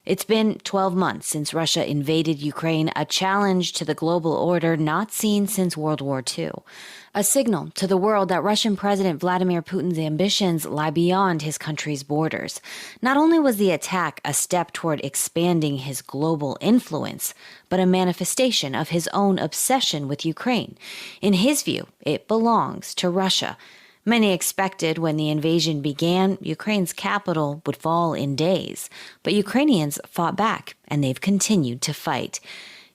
It's been 12 months since Russia invaded Ukraine, a challenge to the global order not seen since World War II. A signal to the world that Russian President Vladimir Putin's ambitions lie beyond his country's borders. Not only was the attack a step toward expanding his global influence, but a manifestation of his own obsession with Ukraine. In his view, it belongs to Russia. Many expected when the invasion began, Ukraine's capital would fall in days. But Ukrainians fought back, and they've continued to fight.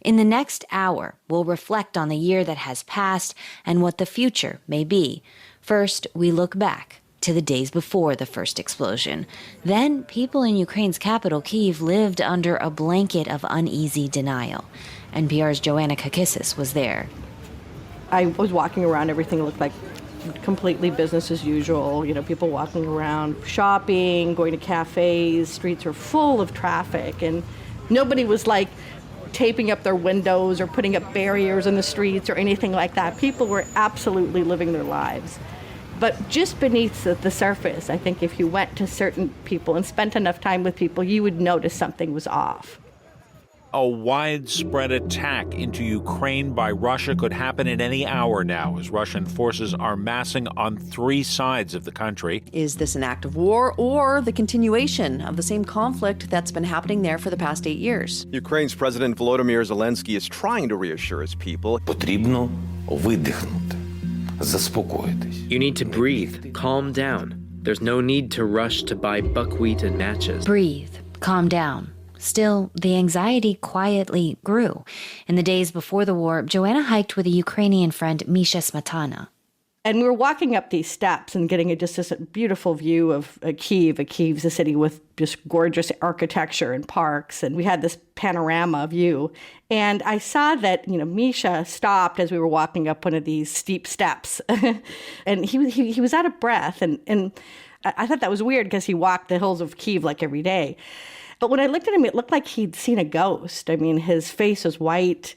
In the next hour, we'll reflect on the year that has passed and what the future may be. First, we look back to the days before the first explosion. Then, people in Ukraine's capital, Kyiv, lived under a blanket of uneasy denial. NPR's Joanna Kakissis was there. I was walking around, everything looked like completely business as usual. You know, people walking around, shopping, going to cafes, streets were full of traffic, and nobody was like taping up their windows or putting up barriers in the streets or anything like that. People were absolutely living their lives. But just beneath the surface, I think if you went to certain people and spent enough time with people, you would notice something was off. A widespread attack into Ukraine by Russia could happen at any hour now as Russian forces are massing on three sides of the country. Is this an act of war or the continuation of the same conflict that's been happening there for the past 8 years? Ukraine's President Volodymyr Zelensky is trying to reassure his people. Потрібно видихнути, заспокоїтись. You need to breathe, calm down. There's no need to rush to buy buckwheat and matches. Breathe, calm down. Still, the anxiety quietly grew. In the days before the war, Joanna hiked with a Ukrainian friend, Misha Smetana. And we were walking up these steps and getting just this beautiful view of Kyiv. Kyiv's a city with just gorgeous architecture and parks, and we had this panorama view. And I saw that, Misha stopped as we were walking up one of these steep steps, and he was out of breath. And I thought that was weird because he walked the hills of Kyiv like every day. But when I looked at him, it looked like he'd seen a ghost. I mean, his face was white,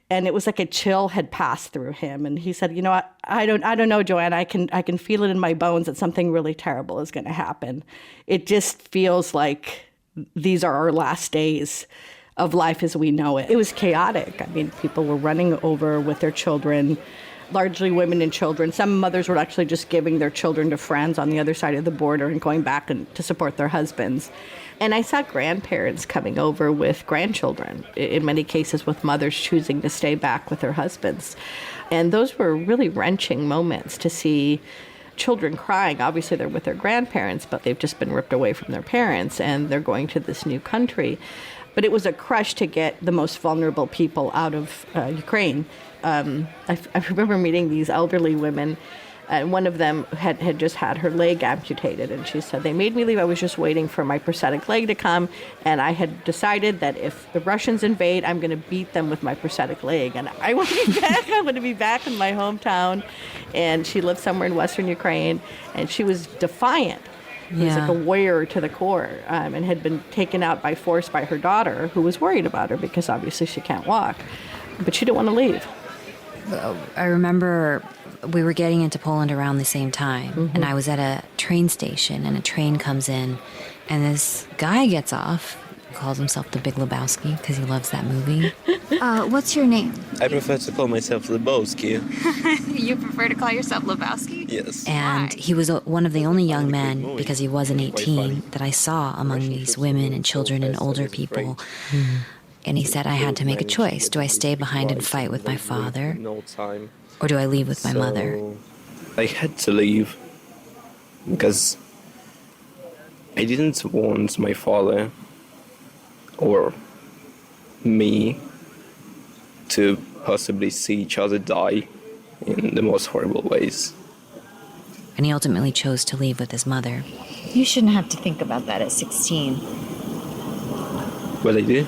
and it was like a chill had passed through him. And he said, I don't know, Joanna. I can feel it in my bones that something really terrible is going to happen. It just feels like these are our last days of life as we know it. It was chaotic. I mean, people were running over with their children, largely women and children. Some mothers were actually just giving their children to friends on the other side of the border and going back to support their husbands. And I saw grandparents coming over with grandchildren, in many cases with mothers choosing to stay back with their husbands. And those were really wrenching moments to see children crying. Obviously, they're with their grandparents, but they've just been ripped away from their parents, and they're going to this new country. But it was a crush to get the most vulnerable people out of Ukraine. I remember meeting these elderly women, and one of them had just had her leg amputated, and she said, they made me leave. I was just waiting for my prosthetic leg to come, and I had decided that if the Russians invade, I'm going to beat them with my prosthetic leg, and I want to be back. I want to be back in my hometown. And she lived somewhere in Western Ukraine, and she was defiant. She was like a warrior to the core, and had been taken out by force by her daughter, who was worried about her because obviously she can't walk, but she didn't want to leave. I remember we were getting into Poland around the same time, and I was at a train station, and a train comes in, and this guy gets off, calls himself the Big Lebowski because he loves that movie. What's your name? I prefer to call myself Lebowski. You prefer to call yourself Lebowski? Yes. And he was one of the only young men, because he wasn't 18, that I saw among these women and children and older people. And he said I had to make a choice. Do I stay behind and fight with my father? Or do I leave with my mother? I had to leave because I didn't want my father or me to possibly see each other die in the most horrible ways. And he ultimately chose to leave with his mother. You shouldn't have to think about that at 16. Well, I did.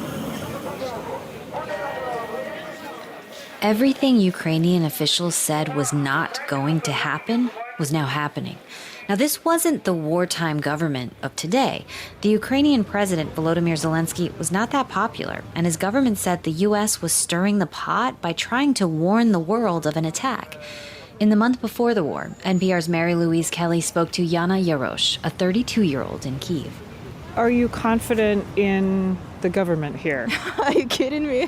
Everything Ukrainian officials said was not going to happen was now happening. Now, this wasn't the wartime government of today. The Ukrainian president, Volodymyr Zelensky, was not that popular, and his government said the U.S. was stirring the pot by trying to warn the world of an attack. In the month before the war, NPR's Mary Louise Kelly spoke to Yana Yarosh, a 32-year-old in Kyiv. Are you confident in the government here? Are you kidding me?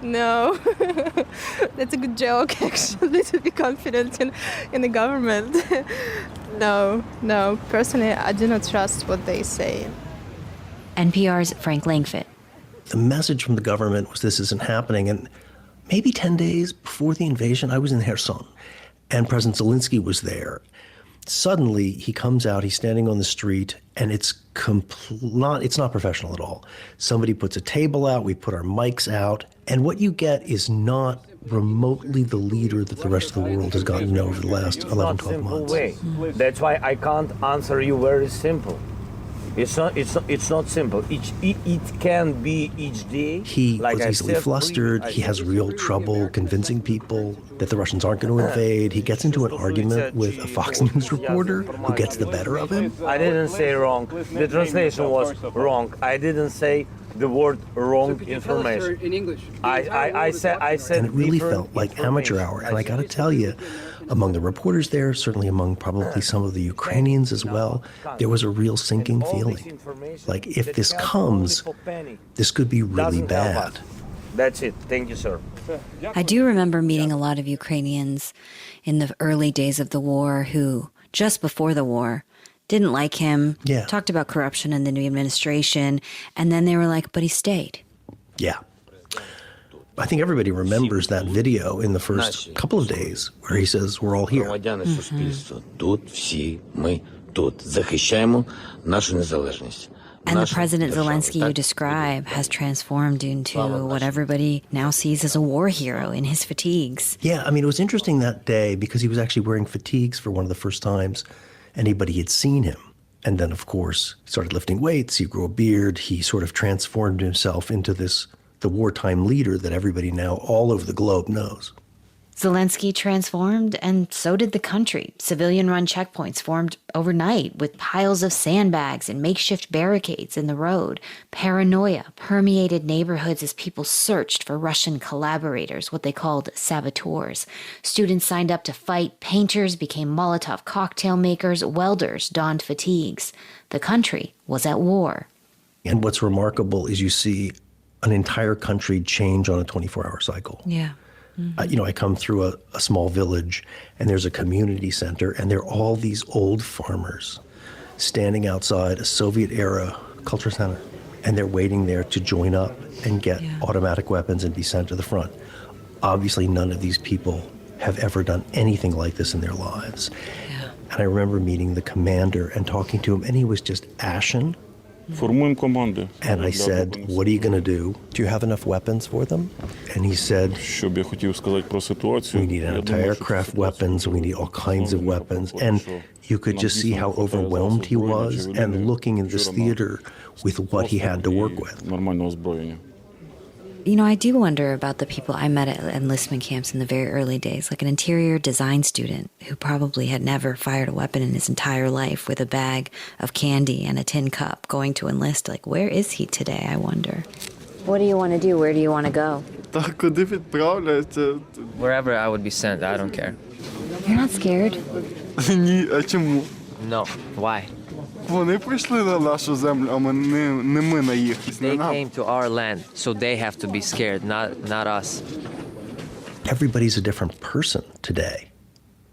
No. That's a good joke, actually, to be confident in the government. No. Personally, I do not trust what they say. NPR's Frank Langfitt. The message from the government was this isn't happening. And maybe 10 days before the invasion, I was in Kherson, and President Zelensky was there. Suddenly, he comes out, he's standing on the street, and it's not professional at all. Somebody puts a table out, we put our mics out, and what you get is not remotely the leader that the rest of the world has gotten to know over the last 11, 12 months. That's why I can't answer you very simple. It's not simple. It can be each day. He was easily flustered. He has real trouble convincing people that the Russians aren't going to invade. He gets into an argument with a Fox News reporter who gets the better of him. I didn't say wrong. The translation was wrong. I didn't say the word wrong information. In English. I said. And it really felt like amateur hour. And I got to tell you, among the reporters there, certainly among probably some of the Ukrainians as well, there was a real sinking feeling. Like, if this comes, this could be really bad. That's it. Thank you, sir. I do remember meeting a lot of Ukrainians in the early days of the war who, just before the war, didn't like him, talked about corruption in the new administration, and then they were like, but he stayed. Yeah. I think everybody remembers that video in the first couple of days where he says, we're all here. And the President Zelensky you describe has transformed into what everybody now sees as a war hero in his fatigues. Yeah, I mean, it was interesting that day because he was actually wearing fatigues for one of the first times anybody had seen him. And then, of course, he started lifting weights, he grew a beard, he sort of transformed himself into the wartime leader that everybody now all over the globe knows. Zelensky transformed, and so did the country. Civilian-run checkpoints formed overnight with piles of sandbags and makeshift barricades in the road. Paranoia permeated neighborhoods as people searched for Russian collaborators, what they called saboteurs. Students signed up to fight, painters became Molotov cocktail makers, welders donned fatigues. The country was at war. And what's remarkable is you see an entire country change on a 24-hour cycle. Yeah. Mm-hmm. I come through a small village, and there's a community center, and there are all these old farmers standing outside a Soviet-era culture center, and they're waiting there to join up and get automatic weapons and be sent to the front. Obviously, none of these people have ever done anything like this in their lives. Yeah. And I remember meeting the commander and talking to him, and he was just ashen. And I said, what are you going to do? Do you have enough weapons for them? And he said, we need anti-aircraft weapons, we need all kinds of weapons. And you could just see how overwhelmed he was and looking in this theater with what he had to work with. I do wonder about the people I met at enlistment camps in the very early days, like an interior design student who probably had never fired a weapon in his entire life with a bag of candy and a tin cup going to enlist. Like, where is he today, I wonder? What do you want to do? Where do you want to go? Wherever I would be sent, I don't care. You're not scared? No. Why? Вони прийшли на нашу землю, а не ми на їх. They came to our land, so they have to be scared, not us. Everybody's a different person today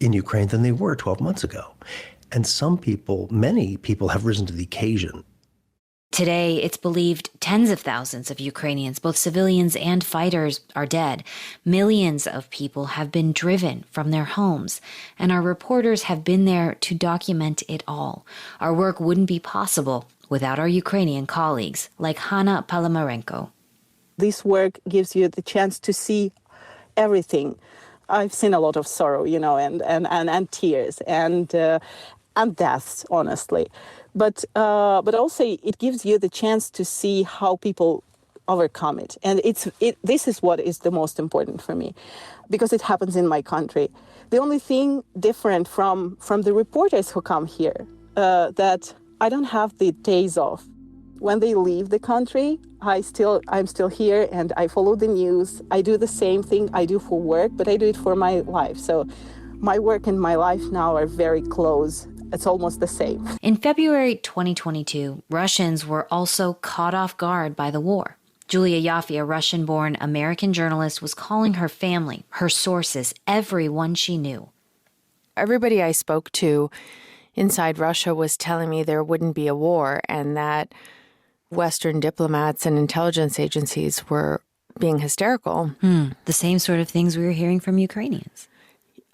in Ukraine than they were 12 months ago. And many people have risen to the occasion. Today, it's believed tens of thousands of Ukrainians, both civilians and fighters, are dead. Millions of people have been driven from their homes, and our reporters have been there to document it all. Our work wouldn't be possible without our Ukrainian colleagues, like Hanna Palamarenko. This work gives you the chance to see everything. I've seen a lot of sorrow, and tears and deaths, honestly. But also it gives you the chance to see how people overcome it. And this is what is the most important for me, because it happens in my country. The only thing different from the reporters who come here, that I don't have the days off. When they leave the country, I'm still here and I follow the news. I do the same thing I do for work, but I do it for my life. So my work and my life now are very close. it's almost the same. In February 2022, Russians were also caught off guard by the war. Julia Yaffe, a Russian-born American journalist, was calling her family, her sources, everyone she knew. Everybody I spoke to inside Russia was telling me there wouldn't be a war and that Western diplomats and intelligence agencies were being hysterical. The same sort of things we were hearing from Ukrainians.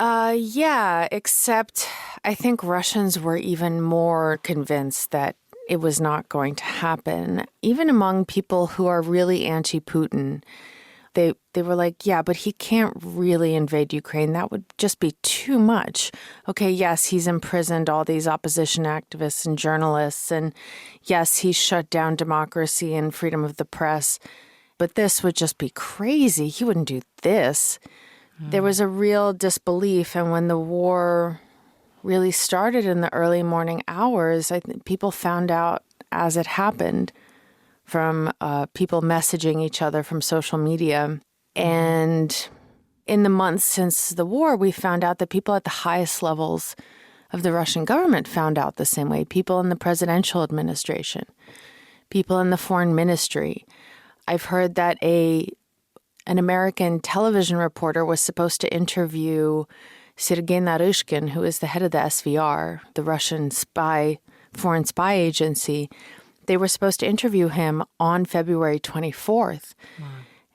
Yeah, except I think Russians were even more convinced that it was not going to happen. Even among people who are really anti-Putin, they were like, yeah, but he can't really invade Ukraine. That would just be too much. Okay, yes, he's imprisoned all these opposition activists and journalists, and yes, he's shut down democracy and freedom of the press, but this would just be crazy. He wouldn't do this. There was a real disbelief, and when the war really started in the early morning hours, I think people found out as it happened from people messaging each other from social media. And in the months since the war, we found out that people at the highest levels of the Russian government found out the same way. People in the presidential administration, people in the foreign ministry. I've heard that an American television reporter was supposed to interview Sergei Naryshkin, who is the head of the SVR, the Russian foreign spy agency. They were supposed to interview him on February 24th. Wow.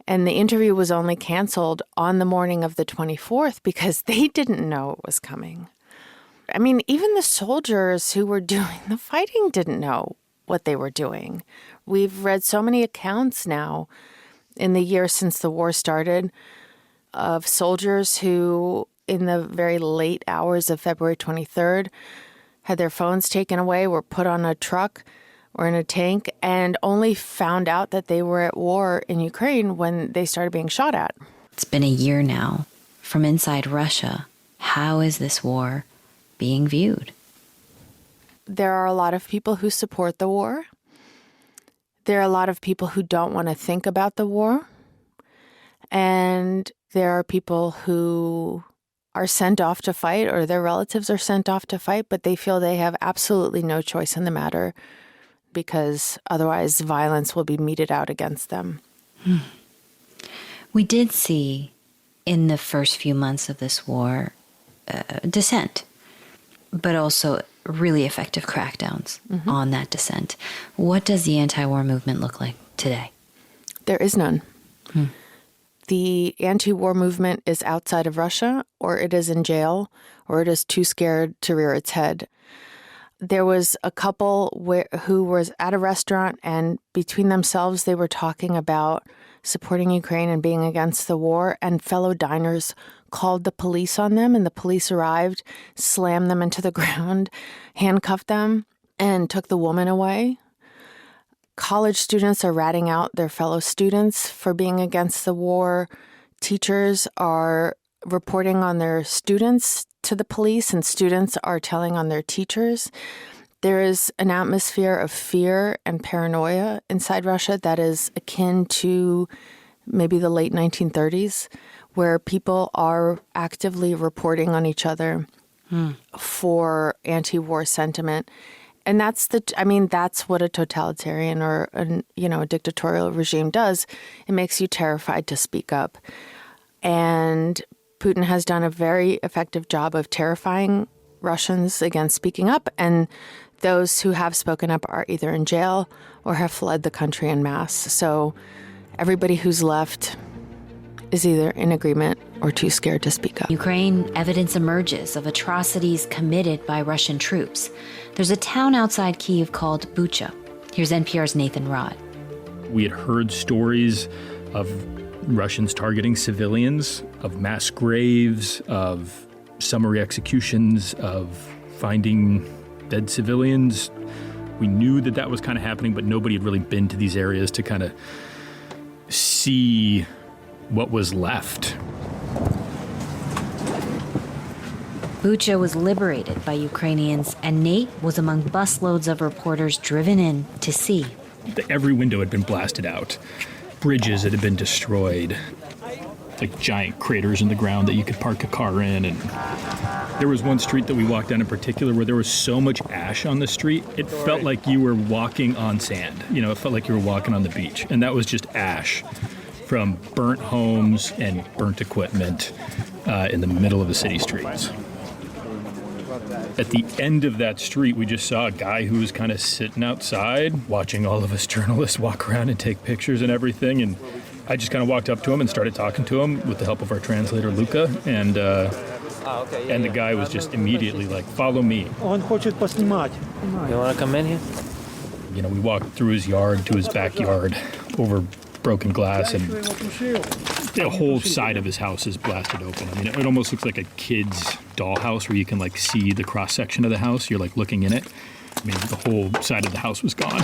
And the interview was only canceled on the morning of the 24th because they didn't know it was coming. I mean, even the soldiers who were doing the fighting didn't know what they were doing. We've read so many accounts now in the year since the war started of soldiers who, in the very late hours of February 23rd, had their phones taken away, were put on a truck or in a tank, and only found out that they were at war in Ukraine when they started being shot at. It's been a year now. From inside Russia, how is this war being viewed? There are a lot of people who support the war. There are a lot of people who don't want to think about the war. And there are people who are sent off to fight, or their relatives are sent off to fight, but they feel they have absolutely no choice in the matter because otherwise violence will be meted out against them. We did see in the first few months of this war dissent, but also really effective crackdowns on that dissent. What does the anti-war movement look like today? There is none. The anti-war movement is outside of Russia, or it is in jail, or it is too scared to rear its head. There was a couple who was at a restaurant, and between themselves they were talking about supporting Ukraine and being against the war, and fellow diners called the police on them, and the police arrived, slammed them into the ground, handcuffed them, and took the woman away. College students are ratting out their fellow students for being against the war. Teachers are reporting on their students to the police, and students are telling on their teachers. There is an atmosphere of fear and paranoia inside Russia that is akin to maybe the late 1930s, where people are actively reporting on each other for anti-war sentiment. And that's what a totalitarian or a dictatorial regime does. It makes you terrified to speak up. And Putin has done a very effective job of terrifying Russians against speaking up. And those who have spoken up are either in jail or have fled the country en masse. So everybody who's left is either in agreement or too scared to speak up. Ukraine, evidence emerges of atrocities committed by Russian troops. There's a town outside Kyiv called Bucha. Here's NPR's Nathan Rod. We had heard stories of Russians targeting civilians, of mass graves, of summary executions, of finding dead civilians. We knew that was kind of happening, but nobody had really been to these areas to kind of see what was left. Bucha was liberated by Ukrainians, and Nate was among busloads of reporters driven in to see. Every window had been blasted out. Bridges that had been destroyed. like giant craters in the ground that you could park a car in. And there was one street that we walked down in particular where there was so much ash on the street, it felt like you were walking on sand. You know, it felt like you were walking on the beach. And that was just ash from burnt homes and burnt equipment in the middle of the city streets. At the end of that street, we just saw a guy who was kind of sitting outside, watching all of us journalists walk around and take pictures and everything. And I just kind of walked up to him and started talking to him with the help of our translator, Luca. And the guy was just immediately like, follow me. You want to come in here? You know, we walked through his yard to his backyard over broken glass, and the whole side of his house is blasted open. I mean, it almost looks like a kid's dollhouse where you can like see the cross section of the house. You're like looking in it. I mean, the whole side of the house was gone.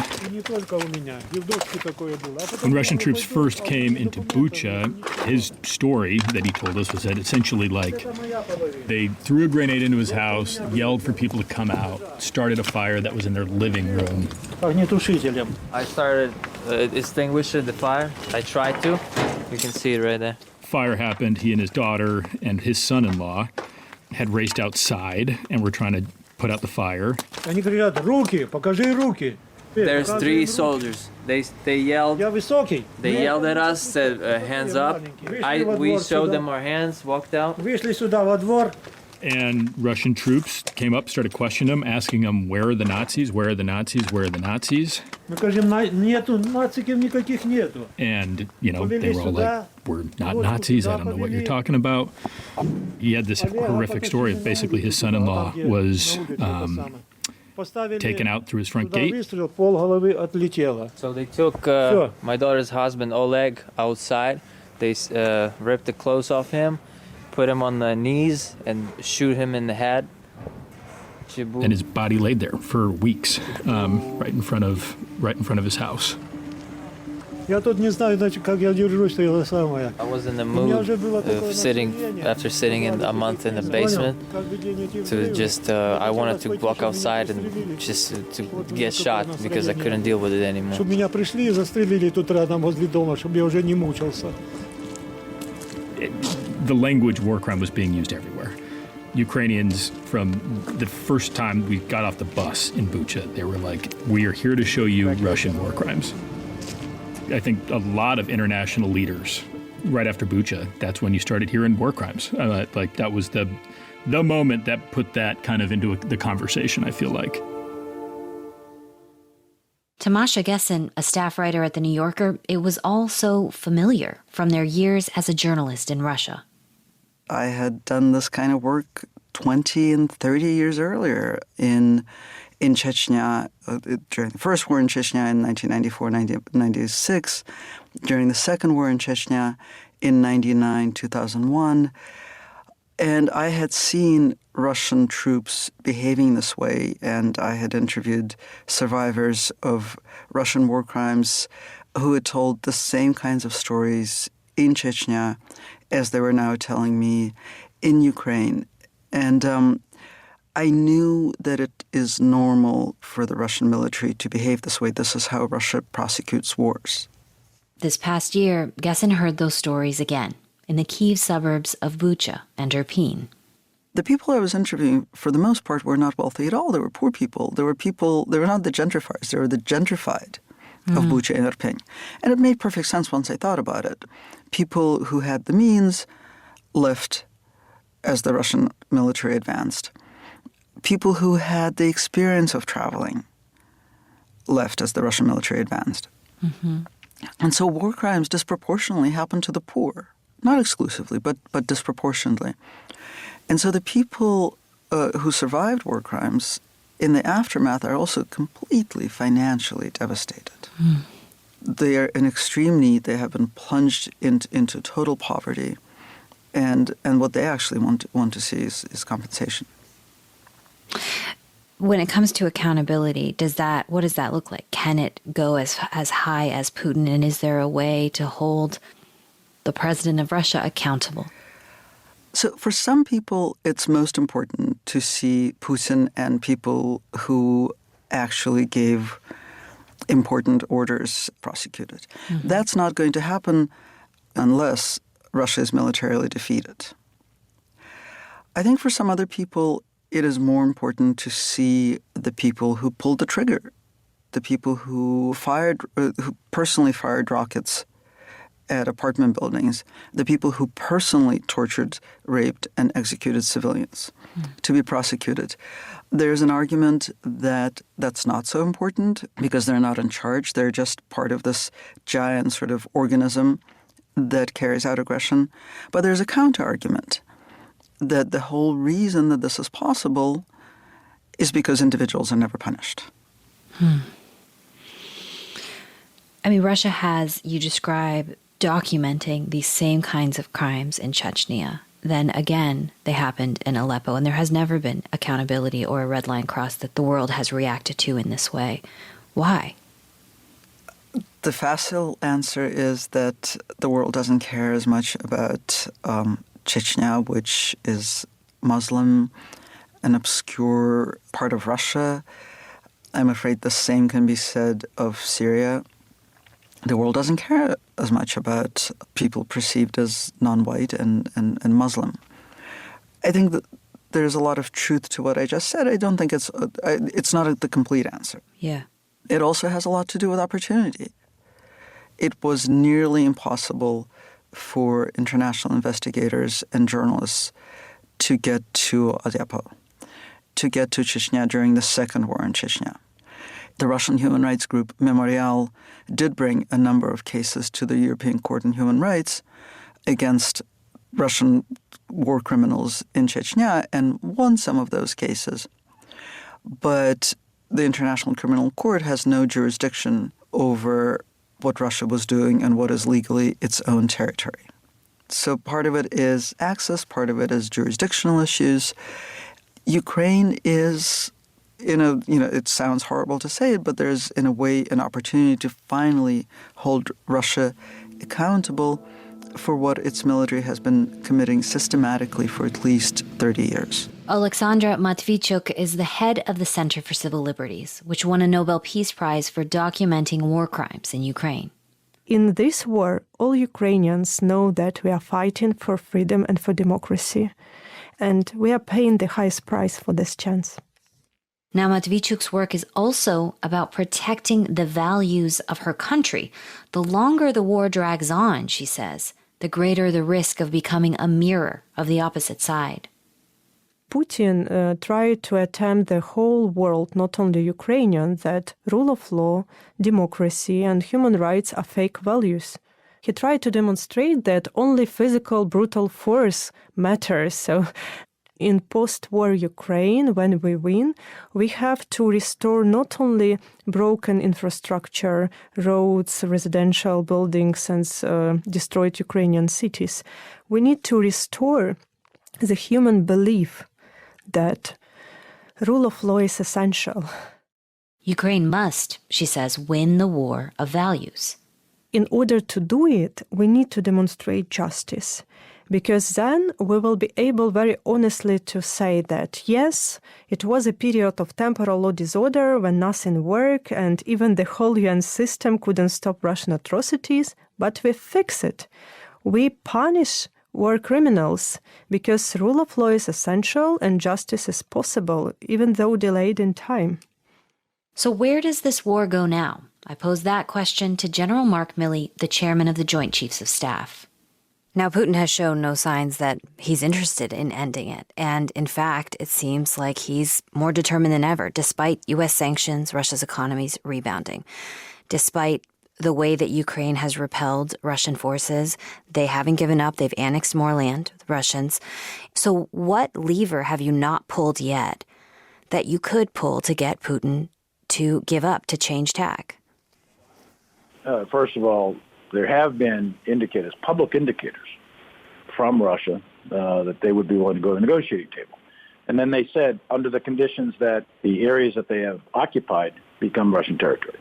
When Russian troops first came into Bucha, his story that he told us was that essentially like they threw a grenade into his house, yelled for people to come out, started a fire that was in their living room. I started extinguishing the fire. I tried to. You can see it right there. Fire happened. He and his daughter and his son-in-law had raced outside and were trying to put out the fire. There's three soldiers. They yelled. They yelled at us, said hands up. We showed them our hands, walked out. And Russian troops came up, started questioning them, asking them, where are the Nazis? Where are the Nazis? Where are the Nazis? And, you know, they were all like, we're not Nazis. I don't know what you're talking about. He had this horrific story. Basically, his son-in-law was taken out through his front gate. So they took my daughter's husband, Oleg, outside. They ripped the clothes off him, put him on the knees, and shoot him in the head. And his body laid there for weeks, right in front of his house. I was in the mood of sitting in a month in the basement to just, I wanted to walk outside and just to get shot because I couldn't deal with it anymore. The language war crime was being used everywhere. Ukrainians, from the first time we got off the bus in Bucha, they were like, we are here to show you Russian war crimes. I think a lot of international leaders, right after Bucha, that's when you started hearing war crimes. Like that was the moment that put that kind of into the conversation, I feel like. To Masha Gessen, a staff writer at The New Yorker, it was all so familiar from their years as a journalist in Russia. I had done this kind of work 20 and 30 years earlier in Chechnya, during the first war in Chechnya in 1994-96, during the second war in Chechnya in 1999-2001. And I had seen Russian troops behaving this way, and I had interviewed survivors of Russian war crimes who had told the same kinds of stories in Chechnya as they were now telling me in Ukraine. And I knew that it is normal for the Russian military to behave this way. This is how Russia prosecutes wars. This past year, Gessen heard those stories again in the Kyiv suburbs of Bucha and Irpin. The people I was interviewing, for the most part, were not wealthy at all. They were poor people. They were not the gentrifiers. They were the gentrified of Bucha and Irpin. And it made perfect sense once I thought about it. People who had the means left as the Russian military advanced. People who had the experience of traveling left as the Russian military advanced. Mm-hmm. And so war crimes disproportionately happened to the poor. Not exclusively, but disproportionately. And so the people who survived war crimes in the aftermath are also completely financially devastated. Mm. They are in extreme need. They have been plunged into total poverty. And what they actually want to see is compensation. When it comes to accountability, what does that look like? Can it go as high as Putin? And is there a way to hold the president of Russia accountable? So for some people, it's most important to see Putin and people who actually gave important orders prosecuted. Mm-hmm. That's not going to happen unless Russia is militarily defeated. I think for some other people, it is more important to see the people who pulled the trigger, the people who personally fired rockets at apartment buildings, the people who personally tortured, raped, and executed civilians to be prosecuted. There's an argument that that's not so important because they're not in charge. They're just part of this giant sort of organism that carries out aggression. But there's a counter-argument that the whole reason that this is possible is because individuals are never punished. I mean, Russia has, you describe, documenting these same kinds of crimes in Chechnya. Then again, they happened in Aleppo, and there has never been accountability or a red line crossed that the world has reacted to in this way. Why? The facile answer is that the world doesn't care as much about Chechnya, which is Muslim, an obscure part of Russia. I'm afraid the same can be said of Syria. The world doesn't care as much about people perceived as non-white and Muslim. I think that there's a lot of truth to what I just said. I don't think it's not the complete answer. Yeah. It also has a lot to do with opportunity. It was nearly impossible for international investigators and journalists to get to Aleppo, to get to Chechnya during the second war in Chechnya. The Russian human rights group Memorial did bring a number of cases to the European Court on Human Rights against Russian war criminals in Chechnya and won some of those cases. But the International Criminal Court has no jurisdiction over what Russia was doing and what is legally its own territory. So part of it is access, part of it is jurisdictional issues. Ukraine is, it sounds horrible to say it, but there's in a way an opportunity to finally hold Russia accountable for what its military has been committing systematically for at least 30 years. Alexandra Matviichuk is the head of the Center for Civil Liberties, which won a Nobel Peace Prize for documenting war crimes in Ukraine. In this war, all Ukrainians know that we are fighting for freedom and for democracy, and we are paying the highest price for this chance. Now, Matviichuk's work is also about protecting the values of her country. The longer the war drags on, she says, the greater the risk of becoming a mirror of the opposite side. Putin tried to attempt the whole world, not only Ukrainian, that rule of law, democracy, and human rights are fake values. He tried to demonstrate that only physical, brutal force matters. So in post-war Ukraine, when we win, we have to restore not only broken infrastructure, roads, residential buildings, and destroyed Ukrainian cities. We need to restore the human belief that rule of law is essential. Ukraine must, she says, win the war of values. In order to do it, we need to demonstrate justice, because then we will be able very honestly to say that, yes, it was a period of temporal law disorder when nothing worked and even the whole UN system couldn't stop Russian atrocities, but we fix it. We punish war criminals because rule of law is essential and justice is possible, even though delayed in time. So where does this war go now? I pose that question to General Mark Milley, the chairman of the Joint Chiefs of Staff. Now, Putin has shown no signs that he's interested in ending it. And in fact, it seems like he's more determined than ever, despite U.S. sanctions, Russia's economy's rebounding. Despite the way that Ukraine has repelled Russian forces, they haven't given up. They've annexed more land, the Russians. So what lever have you not pulled yet that you could pull to get Putin to give up, to change tack? First of all, there have been indicators, public indicators from Russia that they would be willing to go to the negotiating table. And then they said, under the conditions that the areas that they have occupied become Russian territory.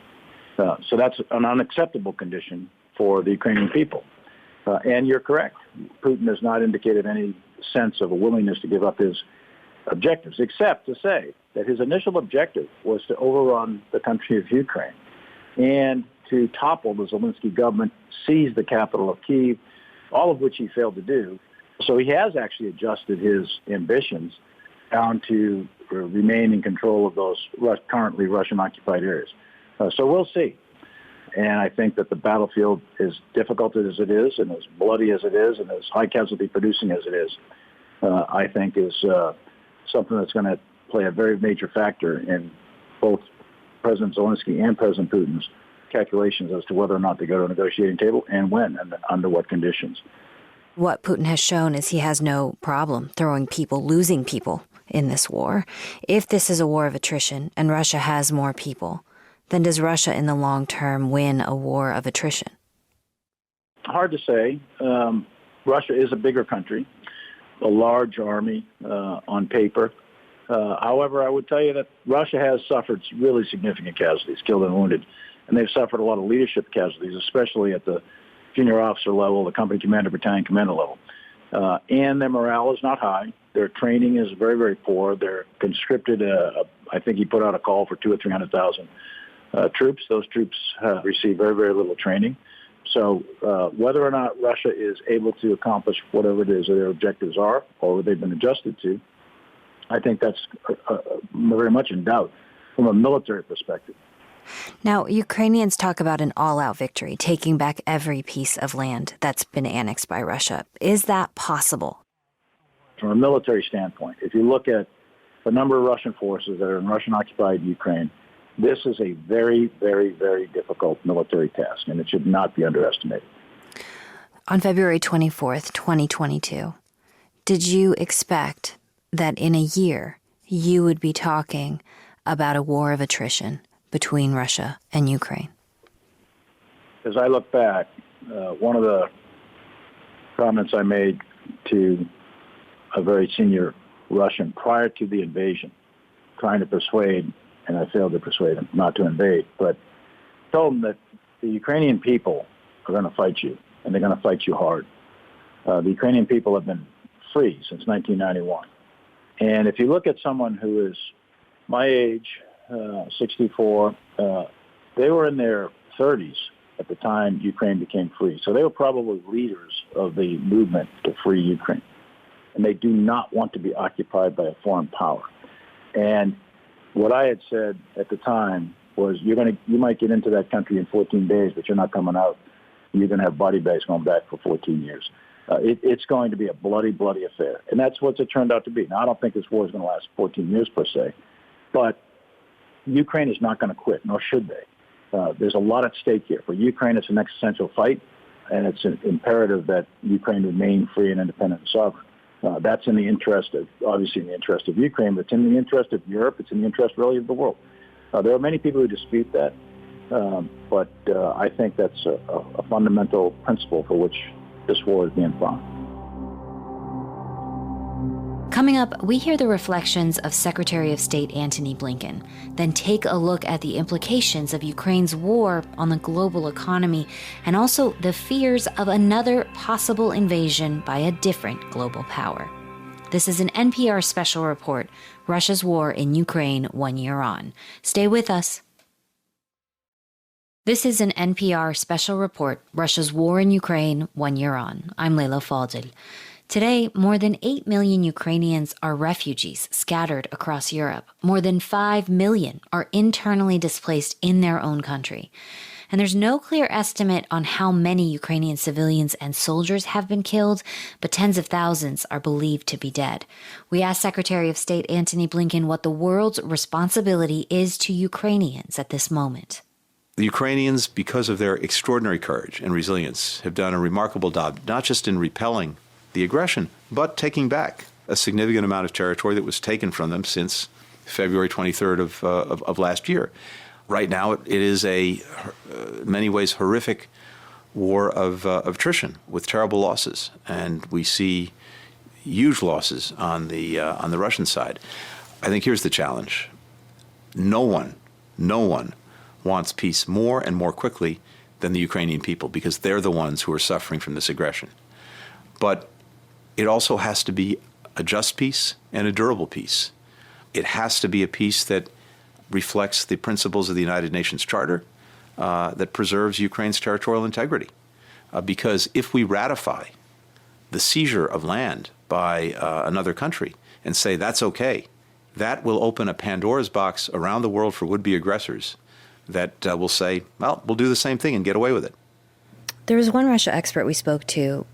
So that's an unacceptable condition for the Ukrainian people. And you're correct. Putin has not indicated any sense of a willingness to give up his objectives, except to say that his initial objective was to overrun the country of Ukraine and to topple the Zelensky government, seize the capital of Kyiv, all of which he failed to do. So he has actually adjusted his ambitions down to remain in control of those currently Russian-occupied areas. So we'll see. And I think that the battlefield, as difficult as it is, and as bloody as it is, and as high casualty producing as it is, I think is something that's going to play a very major factor in both President Zelensky and President Putin's calculations as to whether or not they go to a negotiating table and when and under what conditions. What Putin has shown is he has no problem losing people in this war. If this is a war of attrition and Russia has more people, then does Russia in the long term win a war of attrition? Hard to say. Russia is a bigger country, a large army on paper. However, I would tell you that Russia has suffered really significant casualties, killed and wounded, and they've suffered a lot of leadership casualties, especially at the junior officer level, the company commander, battalion commander level. And their morale is not high. Their training is very, very poor. They're conscripted. I think he put out a call for 200,000 or 300,000 troops. Those troops receive very, very little training. So whether or not Russia is able to accomplish whatever it is that their objectives are, or they've been adjusted to, I think that's very much in doubt from a military perspective. Now, Ukrainians talk about an all-out victory, taking back every piece of land that's been annexed by Russia. Is that possible? From a military standpoint, if you look at the number of Russian forces that are in Russian-occupied Ukraine, this is a very, very, very difficult military task, and it should not be underestimated. On February 24th, 2022, did you expect that in a year you would be talking about a war of attrition between Russia and Ukraine? As I look back, one of the comments I made to a very senior Russian prior to the invasion, trying to persuade, and I failed to persuade him not to invade, but told him that the Ukrainian people are going to fight you, and they're going to fight you hard. The Ukrainian people have been free since 1991. And if you look at someone who is my age, 64, they were in their 30s at the time Ukraine became free. So they were probably leaders of the movement to free Ukraine. And they do not want to be occupied by a foreign power. And what I had said at the time was, you might get into that country in 14 days, but you're not coming out. You're going to have body bags going back for 14 years. It's going to be a bloody, bloody affair. And that's what it turned out to be. Now, I don't think this war is going to last 14 years per se, but Ukraine is not going to quit, nor should they. There's a lot at stake here. For Ukraine, it's an existential fight, and it's imperative that Ukraine remain free and independent and sovereign. That's in the interest of, obviously in the interest of Ukraine, but it's in the interest of Europe. It's in the interest, really, of the world. There are many people who dispute that, but I think that's a fundamental principle for which this war is being fought. Coming up, we hear the reflections of Secretary of State Antony Blinken, then take a look at the implications of Ukraine's war on the global economy and also the fears of another possible invasion by a different global power. This is an NPR special report, Russia's war in Ukraine 1 year on. Stay with us. This is an NPR special report, Russia's war in Ukraine 1 year on. I'm Leila Fadel. Today, more than 8 million Ukrainians are refugees scattered across Europe. More than 5 million are internally displaced in their own country. And there's no clear estimate on how many Ukrainian civilians and soldiers have been killed, but tens of thousands are believed to be dead. We asked Secretary of State Antony Blinken what the world's responsibility is to Ukrainians at this moment. The Ukrainians, because of their extraordinary courage and resilience, have done a remarkable job, not just in repelling the aggression, but taking back a significant amount of territory that was taken from them since February 23rd of last year. Right now, it is in many ways, horrific war of attrition with terrible losses, and we see huge losses on the Russian side. I think here's the challenge: no one wants peace more and more quickly than the Ukrainian people, because they're the ones who are suffering from this aggression. But it also has to be a just peace and a durable peace. It has to be a peace that reflects the principles of the United Nations Charter, that preserves Ukraine's territorial integrity. Because if we ratify the seizure of land by another country and say that's okay, that will open a Pandora's box around the world for would-be aggressors that will say, well, we'll do the same thing and get away with it. There was one Russia expert we spoke to,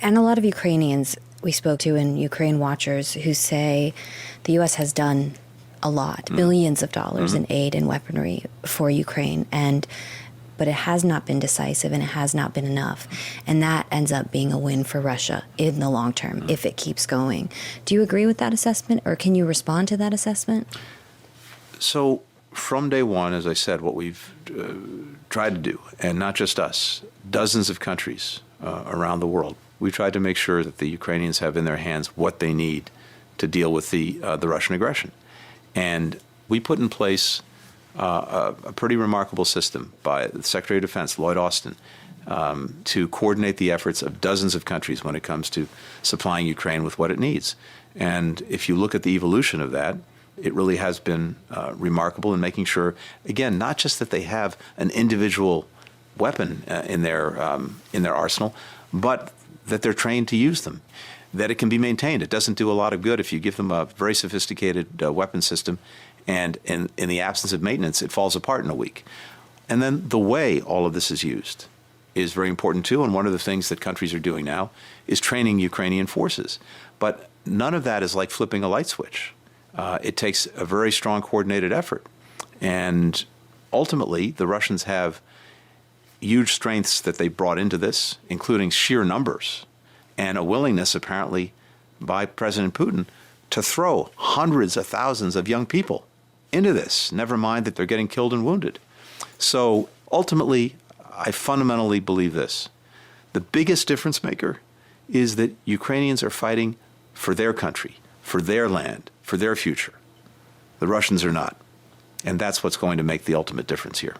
and a lot of Ukrainians we spoke to and Ukraine watchers who say the U.S. has done a lot, billions of dollars in aid and weaponry for Ukraine, but it has not been decisive and it has not been enough. And that ends up being a win for Russia in the long term if it keeps going. Do you agree with that assessment, or can you respond to that assessment? So from day one, as I said, what we've tried to do, and not just us, dozens of countries around the world, we tried to make sure that the Ukrainians have in their hands what they need to deal with the Russian aggression. And we put in place a pretty remarkable system by the Secretary of Defense, Lloyd Austin, to coordinate the efforts of dozens of countries when it comes to supplying Ukraine with what it needs. And if you look at the evolution of that, it really has been remarkable in making sure, again, not just that they have an individual weapon in their arsenal, but that they're trained to use them, that it can be maintained. It doesn't do a lot of good if you give them a very sophisticated weapon system and in the absence of maintenance, it falls apart in a week. And then the way all of this is used is very important too, and one of the things that countries are doing now is training Ukrainian forces. But none of that is like flipping a light switch. It takes a very strong coordinated effort. And ultimately, the Russians have huge strengths that they brought into this, including sheer numbers and a willingness, apparently, by President Putin to throw hundreds of thousands of young people into this, never mind that they're getting killed and wounded. So ultimately, I fundamentally believe this. The biggest difference maker is that Ukrainians are fighting for their country, for their land, for their future. The Russians are not. And that's what's going to make the ultimate difference here.